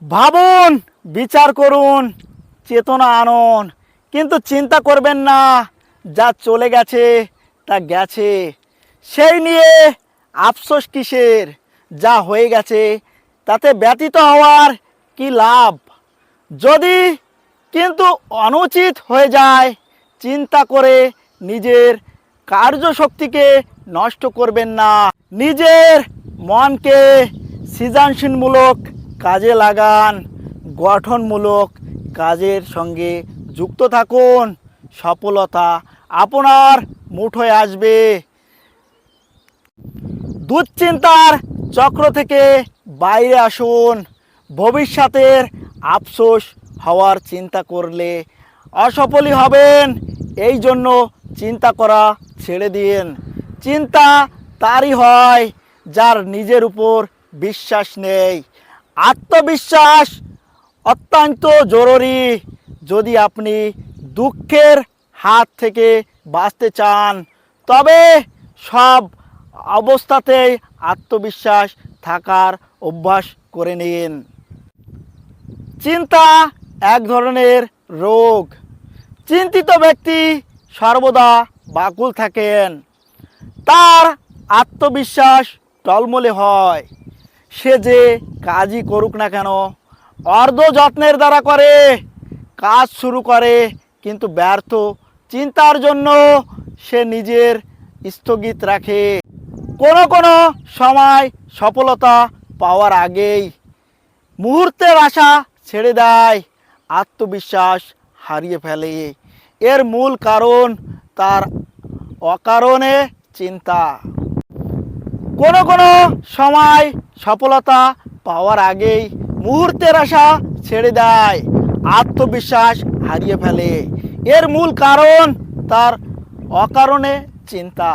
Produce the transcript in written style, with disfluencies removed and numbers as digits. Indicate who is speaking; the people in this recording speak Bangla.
Speaker 1: ভাবুন, বিচার করুন, চেতনা আনুন, কিন্তু চিন্তা করবেন না যা চলে গেছে তা গেছে, সেই নিয়ে আফসোস কিসের? যা হয়ে গেছে তাতে ব্যতীত হওয়ার কি লাভ? যদি কিন্তু অনুচিত হয়ে যায়, চিন্তা করে নিজের কার্যশক্তিকে নষ্ট করবেন না। নিজের মনকে সৃজনশীলমূলক কাজে লাগান, গঠনমূলক কাজের সঙ্গে যুক্ত থাকুন। সফলতা আপনার মুঠোয় আসবে। দুশ্চিন্তার চক্র থেকে বাইরে আসুন। ভবিষ্যতের আফসোস হওয়ার চিন্তা করলে অসফলই হবেন। এই জন্য চিন্তা করা ছেড়ে দিন। চিন্তা তারই হয় যার নিজের উপর বিশ্বাস নেই। আত্মবিশ্বাস অত্যন্ত জরুরি যদি আপনি দুঃখের হাত থেকে বাঁচতে চান। তবে সব অবস্থাতেই আত্মবিশ্বাস থাকার অভ্যাস করে নিন। চিন্তা এক ধরনের রোগ। চিন্তিত ব্যক্তি সর্বদা ব্যাকুল থাকেন, তার আত্মবিশ্বাস টলমলে হয়। সে যে কাজই করুক না কেন অর্ধ যত্নের দ্বারা করে, কাজ শুরু করে কিন্তু ব্যর্থ। চিন্তার জন্য সে নিজের স্থগিত রাখে। কোনো কোনো সময় সফলতা পাওয়ার আগেই মুহূর্তের আশা ছেড়ে দেয়, আত্মবিশ্বাস হারিয়ে ফেলে। এর মূল কারণ তার অকারণে চিন্তা। কোনো কোনো সময় সফলতা পাওয়ার আগেই মুহূর্তের আশা ছেড়ে দেয়, আত্মবিশ্বাস হারিয়ে ফেলে। এর মূল কারণ তার অকারণে চিন্তা।